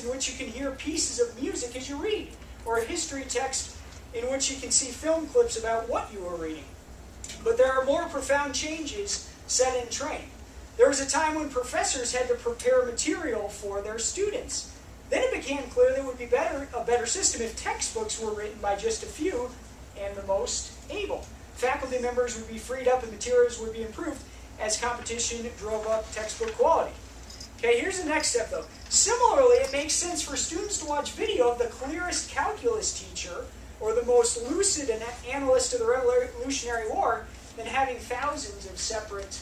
in which you can hear pieces of music as you read, or a history text in which you can see film clips about what you were reading. But there are more profound changes set in train. There was a time when professors had to prepare material for their students. Then it became clear that it would be a better system if textbooks were written by just a few and the most able. Faculty members would be freed up and materials would be improved as competition drove up textbook quality. Okay, here's the next step though. Similarly, it makes sense for students to watch video of the clearest calculus teacher or the most lucid analyst of the Revolutionary War than having thousands of separate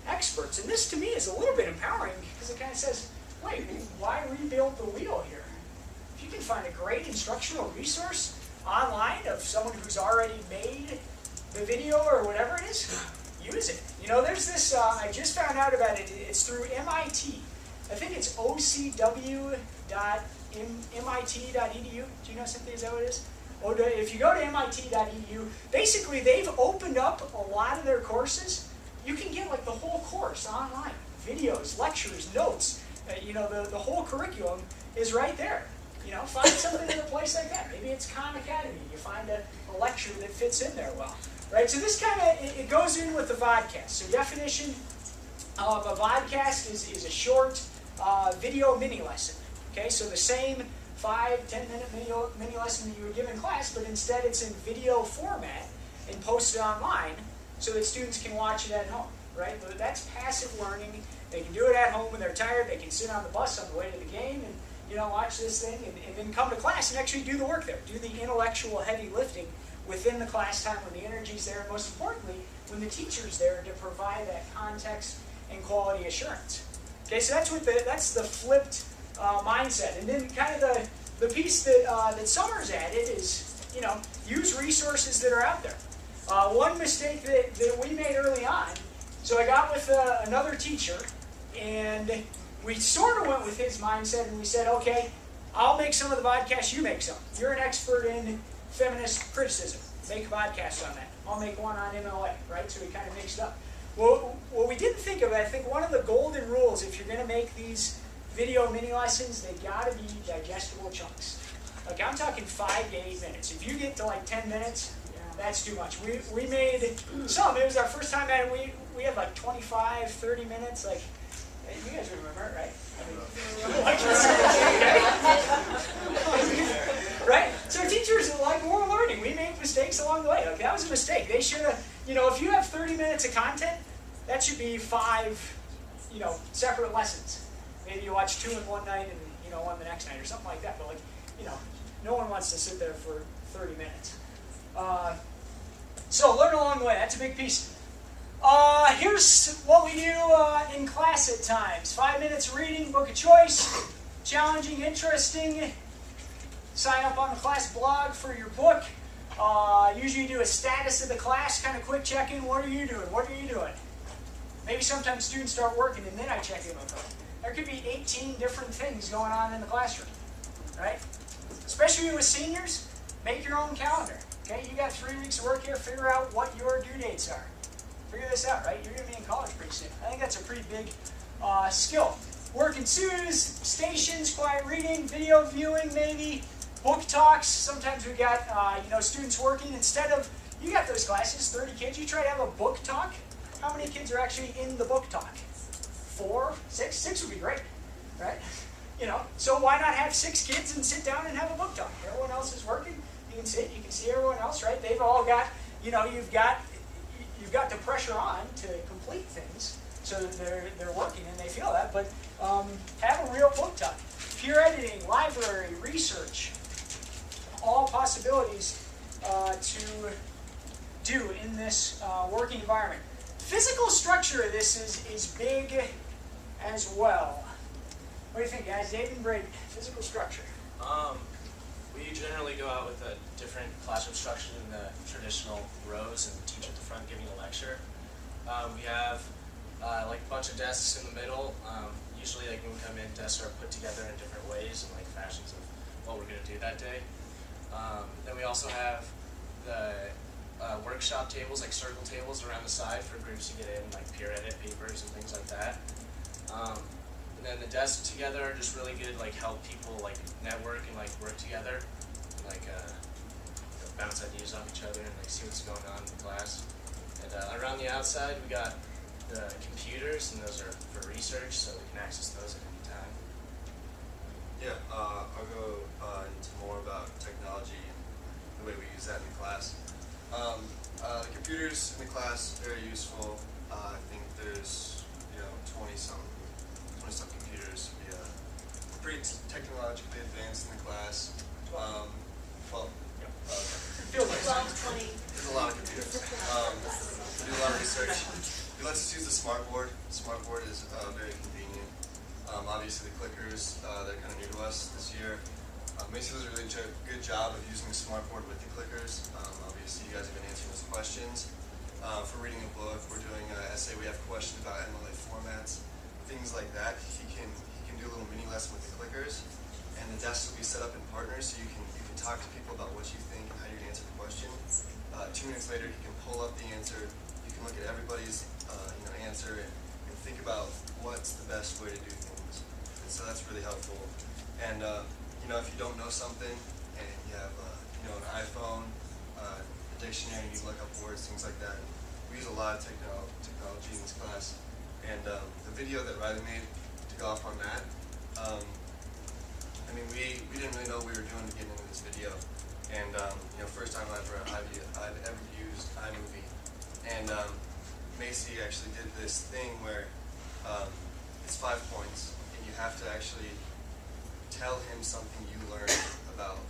experts. And this to me is a little bit empowering because it kind of says, wait, why rebuild the wheel here? If you can find a great instructional resource online of someone who's already made the video or whatever it is, use it. You know, there's this, I just found out about it, it's through MIT. I think it's ocw.mit.edu. Do you know something, is that what it is? If you go to mit.edu, basically they've opened up a lot of their courses. You can get like the whole course online. Videos, lectures, notes, you know, the whole curriculum is right there. You know, find something in a place like that. Maybe it's Khan Academy. You find a lecture that fits in there well. Right, so this kind of, it goes in with the vodcast. So definition of a vodcast is a short video mini lesson. Okay, so the same 5-10 minute mini lesson that you would give in class, but instead it's in video format and posted online so that students can watch it at home. Right, that's passive learning. They can do it at home when they're tired. They can sit on the bus on the way to the game and, you know, watch this thing and then come to class and actually do the work there. Do the intellectual heavy lifting within the class time when the energy's there, and most importantly, when the teacher's there to provide that context and quality assurance. Okay, so that's the flipped mindset. And then kind of the piece that Summers added is, you know, use resources that are out there. One mistake that we made early on, so I got with another teacher, and we sort of went with his mindset, and we said, okay, I'll make some of the podcasts, you make some. You're an expert in feminist criticism. Make a podcast on that. I'll make one on MLA, right? So we kind of mixed up. Well, what we didn't think of, I think one of the golden rules, if you're going to make these video mini lessons, they got to be digestible chunks. Like I'm talking 5 to 8 minutes. If you get to like 10 minutes, that's too much. We made some. It was our first time at it. We had like 25, 30 minutes. Like, you guys remember it, right? Right? So teachers, like, we're learning. We make mistakes along the way. Like, that was a mistake. They should have, you know, if you have 30 minutes of content, that should be 5, you know, separate lessons. Maybe you watch 2 in one night and, you know, one the next night or something like that. But, like, you know, no one wants to sit there for 30 minutes. So learn along the way. That's a big piece. Here's what we do in class at times. 5 minutes reading, book of choice. Challenging, interesting. Sign up on the class blog for your book. Usually you do a status of the class, kind of quick check-in. What are you doing? What are you doing? Maybe sometimes students start working and then I check in with them. There could be 18 different things going on in the classroom, right? Especially with seniors, make your own calendar. Okay, you got 3 weeks of work here. Figure out what your due dates are. Figure this out, right? You're going to be in college pretty soon. I think that's a pretty big skill. Work ensues, stations, quiet reading, video viewing maybe, book talks. Sometimes we got you know, students working. Instead of, you got those classes, 30 kids, you try to have a book talk. How many kids are actually in the book talk? 4, 6? 6 would be great, right? You know, so why not have 6 kids and sit down and have a book talk? Everyone else is working. You can sit, you can see everyone else, right? They've all got, you know, you've got the pressure on to complete things, so that they're working and they feel that. But have a real book talk. Peer editing, library, research, all possibilities to do in this working environment. Physical structure of this is big as well. What do you think, guys? David and Brady, physical structure. We generally go out with a different classroom structure than the traditional rows and teach at the front giving a lecture. We have like a bunch of desks in the middle. Usually like when we come in, desks are put together in different ways and like fashions of what we're going to do that day. Then we also have the workshop tables, like circle tables around the side for groups to get in, like peer edit papers and things like that. And then the desks together are just really good, like help people like network and like work together, and, like bounce ideas off each other and like see what's going on in the class. And around the outside, we got the computers, and those are for research, so we can access those at any time. Yeah, I'll go into more about technology and the way we use that in the class. The computers in the class, very useful. I think there's 20-some computers. We're pretty technologically advanced in the class. 12. Feels like 12, 20. There's a lot of computers. We do a lot of research. We let us use the smartboard. The smartboard is very convenient. Obviously the clickers, they're kind of new to us this year. Macy does a really good job of using the smartboard with the clickers. Obviously you guys have been answering those questions. For reading a book, we're doing an essay, we have questions about MLA formats, things like that. He can do a little mini lesson with the clickers. And the desks will be set up in partners, so you can talk to people about what you think and how you're going to answer the question. 2 minutes later, he can pull up the answer. You can look at everybody's answer and think about what's the best way to do things. And so that's really helpful. And if you don't know something and you have an iPhone, a dictionary, you look up words, things like that. We use a lot of technology in this class. And the video that Riley made, to go off on that, we didn't really know what we were doing to get into this video. And first time I've ever used iMovie. And Macy actually did this thing where it's 5 points, and you have to actually tell him something you learned about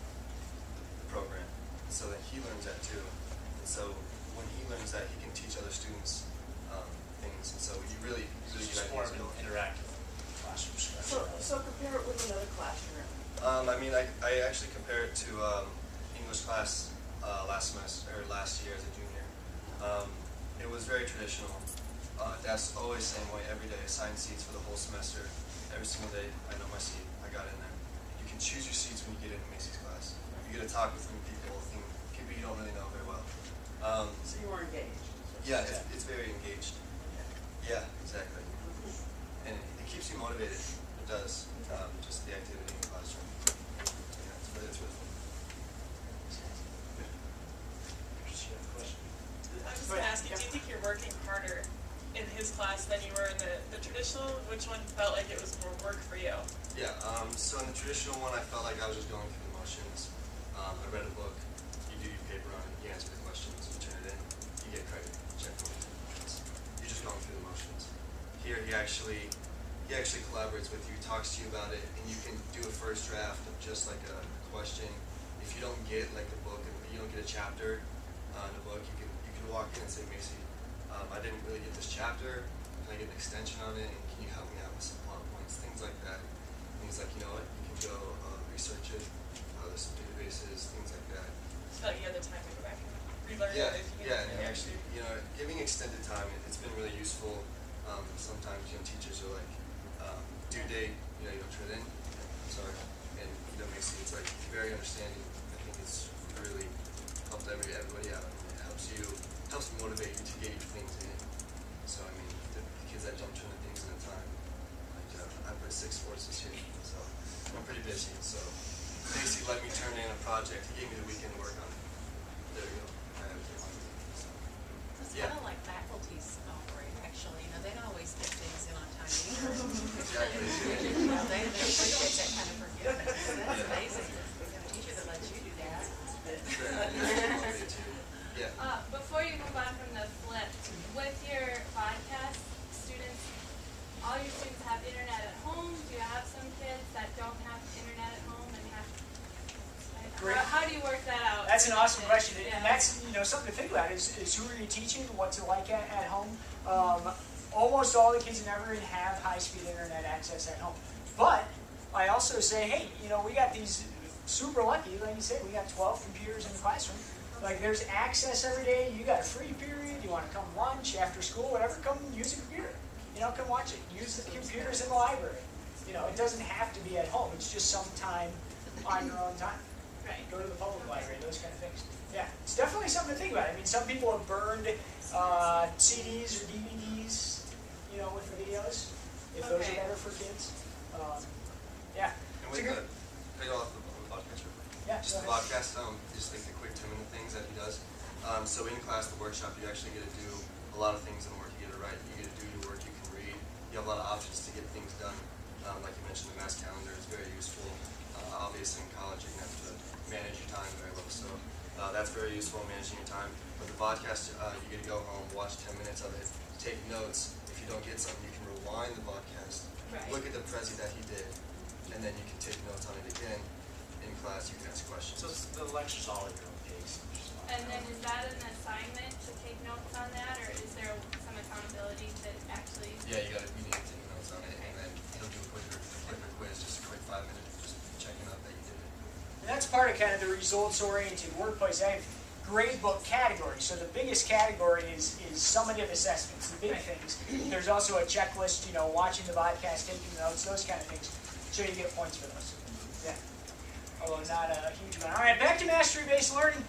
the program, so that he learns that too. And so when he learns that, he can teach other students things. And so you really It's get just more ideas of an going. interactive classroom structure. So compare it with another classroom. I actually compare it to English class last year as a junior. It was very traditional. That's always the same way every day. Assigned seats for the whole semester. Every single day, I know my seat. I got in there. You can choose your seats when you get into Macy's class. You get to talk with new people you don't really know very well. So you were engaged. Yeah, it's very engaged. Yeah, exactly. And it keeps you motivated. It does. Just the activity in the classroom. Yeah, it's really fun. I was just going to ask you, do you think you're working harder in his class than you were in the traditional? Which one felt like it was more work for you? Yeah, so in the traditional one, I felt like I was just going through the motions. I read a book, you do your paper on it, you answer the questions, you turn it in, you get credit, checkpoint. You're just going through the motions. Here, he actually collaborates with you, talks to you about it, and you can do a first draft of just like a question. If you don't get like the book, you don't get a chapter in the book, you can walk in and say, Macy, I didn't really get this chapter, can I get an extension on it, and can you help me out with some plot points, things like that. And he's like, you know what, you can go research it, there's some databases, things like that. So that you had the time to go back and relearn Yeah, it. and he actually, giving extended time, it's been really useful. Sometimes, teachers are like, due date, you don't turn it in, sorry. And, Macy, it's like very understanding. I think it's really helped everybody out. It helps motivate you to get your things in. So, the kids that don't turn the things in on time, I put 6 sports this year, so I'm pretty busy. So, Macy let me turn in a project. He gave me the weekend to work on it. There we go. I have it on me. So, It's yeah. kind of like faculties operate, actually. They don't always get things in on time either. Exactly. They appreciate that kind of forgiveness. So that's amazing. We have a teacher that lets you do that. Yeah. Before you move on from the flip, with your podcast, all your students have internet at home? Do you have some kids that don't have internet at home and have? Great. How do you work that out? That's an awesome question, Yeah. and that's something to think about is who are you teaching, what's it like at home. Almost all the kids in Everett have high-speed internet access at home, but I also say, hey, we got these super lucky, like you said, we got 12 computers in the classroom. Like there's access every day. You got a free period. You want to come lunch, after school, whatever. Come use a computer. Come watch it. Use the computers in the library. It doesn't have to be at home. It's just sometime on your own time. Right. Go to the public library. Those kind of things. Yeah, it's definitely something to think about. Some people have burned CDs or DVDs, with the videos. If those are Okay. better for kids. Yeah. And It's a with good- the, on the podcast, real quick. Yeah, Just go the ahead. podcast, just like the quick 2-minute things that he does. So in class, the workshop, you actually get to do a lot of things in work. You get to write, you get to do your work, you can read. You have a lot of options to get things done. Like you mentioned, the mass calendar is very useful. Obviously in college, you're going to have to manage your time very well. So that's very useful, managing your time. But the podcast, you get to go home, watch 10 minutes of it, take notes. If you don't get something, you can rewind the podcast, Right. look at the Prezi that he did, and then you can take notes on it again. In class, you can ask questions. So the lecture's all at your own pace. which is fine. And then is that an assignment to take notes on that, or is there some accountability to actually? Yeah, you need to take notes on it, and then he'll do a quicker quiz, just a quick 5 minutes, just checking out that you did it. And that's part of kind of the results-oriented workplace. I have grade book categories. So the biggest category is summative assessments, the big things. There's also a checklist, watching the podcast, taking notes, those kind of things. So you get points for those. Yeah. Although not a huge amount. All right, back to mastery-based learning.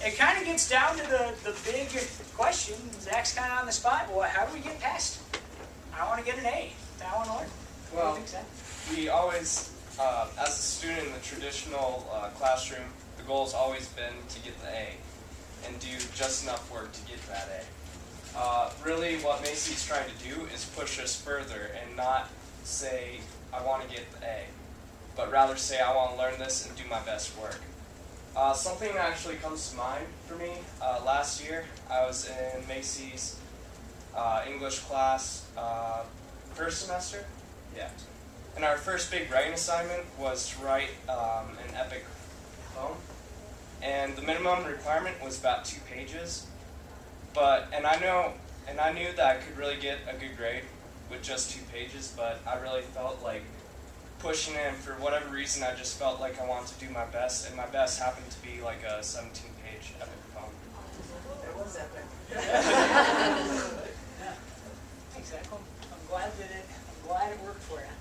It kind of gets down to the big question. Zach's kind of on the spot. Well, how do we get past? I want to get an A. I want to learn. Well, What do you think, Zach? we always, as a student in the traditional classroom, the goal's always been to get the A and do just enough work to get that A. Really, what Macy's trying to do is push us further and not say, I want to get the A, but rather say, I want to learn this and do my best work. Something that actually comes to mind for me, last year, I was in Macy's English class, first semester, yeah. And our first big writing assignment was to write an epic poem. And the minimum requirement was about 2 pages. And I knew that I could really get a good grade with just 2 pages, but I really felt like pushing it, and for whatever reason I just felt like I wanted to do my best, and my best happened to be like a 17-page epic poem. It was epic. Thanks, Zach. I'm glad it worked for you.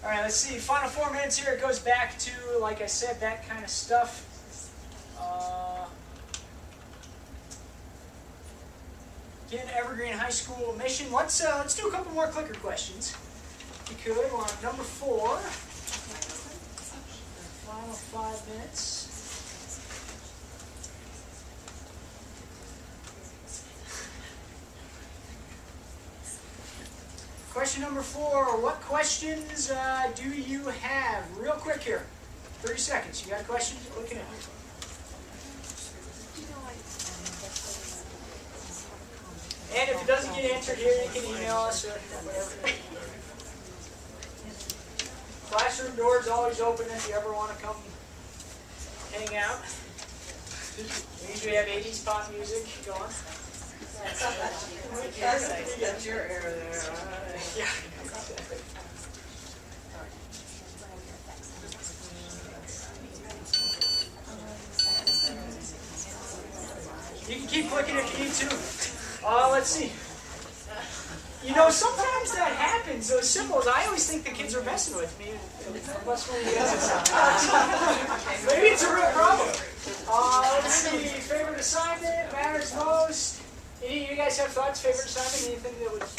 All right, let's see. Final 4 minutes here. It goes back to, like I said, that kind of stuff. Again, Evergreen High School mission. Let's do a couple more clicker questions. If you could, we're on number 4. Final 5 minutes. Question number 4, what questions do you have? Real quick here, 30 seconds. You got questions? Looking at you. And if it doesn't get answered here, you can email us or whatever. Classroom doors always open if you ever want to come hang out. We usually have 80s pop music going. That's your error there. Yeah. You can keep clicking if you need to. Let's see. Sometimes that happens, those symbols. I always think the kids are messing with me. Unless one of you guys maybe it's a real problem. Let's see. Favorite assignment, matters most. Any of you guys have thoughts? Favorite assignment? Anything that was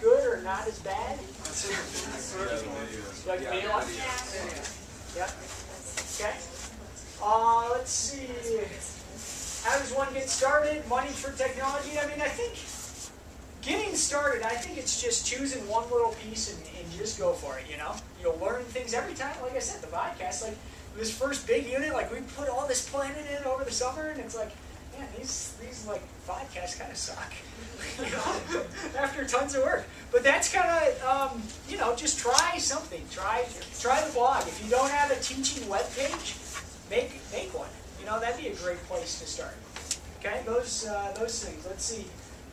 good or not as bad? Like the video one? Yeah. Okay. Let's see. How does one get started? Money for technology? I think getting started, I think it's just choosing one little piece and just go for it, You'll learn things every time. Like I said, the podcast, like this first big unit, like we put all this planning in over the summer, and it's like, man, these like podcasts kind of suck, after tons of work. But that's kind of, just try something. Try the blog. If you don't have a teaching webpage, make one. That'd be a great place to start. Okay, those things. Let's see.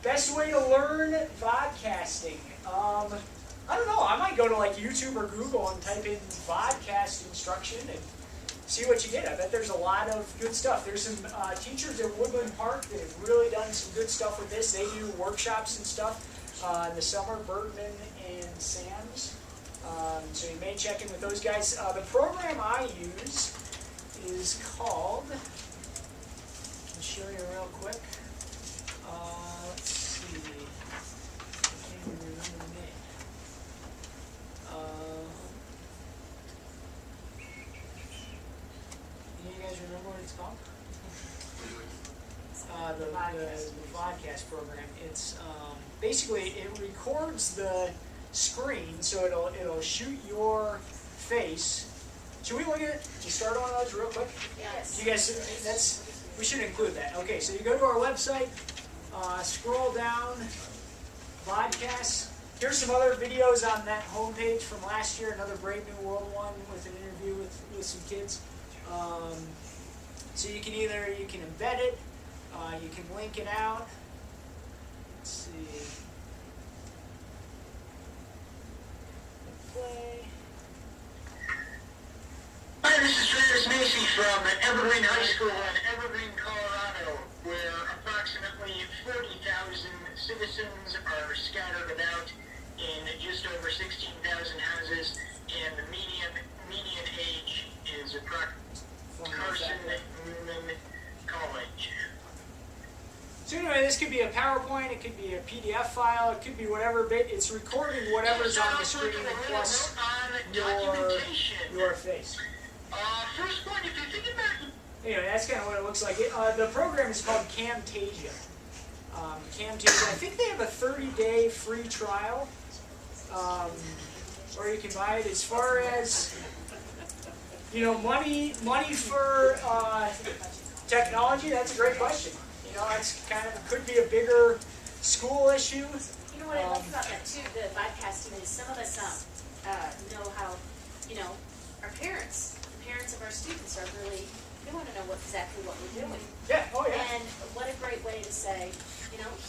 Best way to learn podcasting. I don't know. I might go to like YouTube or Google and type in podcast instruction and see what you get. I bet there's a lot of good stuff. There's some teachers at Woodland Park that have really done some good stuff with this. They do workshops and stuff in the summer, Bergman and Sam's. So you may check in with those guys. The program I use is called, I'll show you real quick. Let's see. I can't even remember the name. guys remember what it's called? The podcast program. It's basically it records the screen, so it'll shoot your face. Should we look at it? Just start on those real quick. Yes. You guys, we should include that. Okay, so you go to our website, scroll down, podcasts. Here's some other videos on that homepage from last year. Another Brave New World one with an interview with some kids. So you can embed it. You can link it out. Let's see. Play. Hi, this is Travis Macy from Evergreen High School in Evergreen, Colorado, where approximately 40,000 citizens are scattered about in just over 16,000 houses, and the median age is approximately Carson Newman College. So anyway, this could be a PowerPoint, it could be a PDF file, it could be whatever bit. It's recording whatever's on the screen plus your face. First point, if you're thinking about... Anyway, that's kind of what it looks like. The program is called Camtasia. Camtasia. I think they have a 30-day free trial, or you can buy it. As far as money for technology, that's a great question. That's could be a bigger school issue. You know what I like about that too, the podcasting, is some of us know how, our parents, the parents of our students are really, they want to know exactly what we're doing. Yeah, oh yeah. And what a great way to say,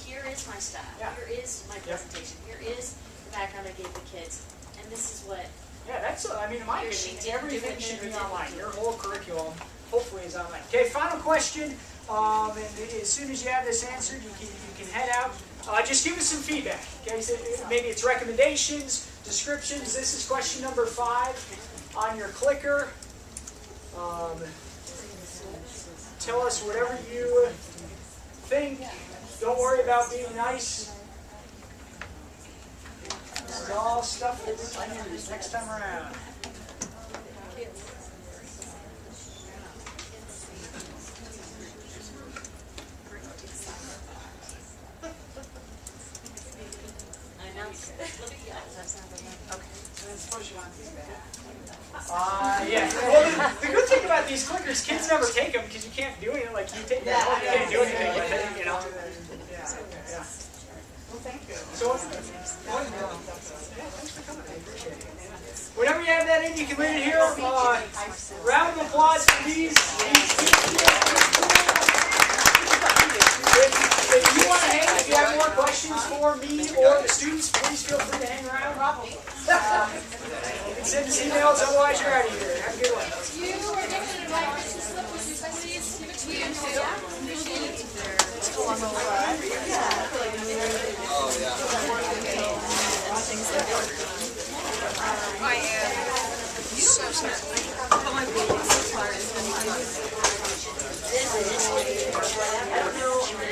here is my style, here is my presentation, here is the background I gave the kids, and this is what. Yeah, that's, in my opinion, everything should be online. Your whole curriculum, hopefully, is online. Okay, final question. And as soon as you have this answered, you can head out. Just give us some feedback. Okay, so maybe it's recommendations, descriptions. This is question number 5 on your clicker. Tell us whatever you think. Don't worry about being nice. This is all stuff that I can use next time around. Yeah. Well, the good thing about these clickers, kids never take them because you can't do anything. Like you take them, you can't do anything with it. Yeah. Well, thank you. So, thanks for coming. I appreciate it. Whenever you have that in, you can leave it here. Round of applause for these. If you want to hang, if you have more questions for me or the students, please feel free to hang around. You can send us emails, otherwise you're out of here. Have a good one.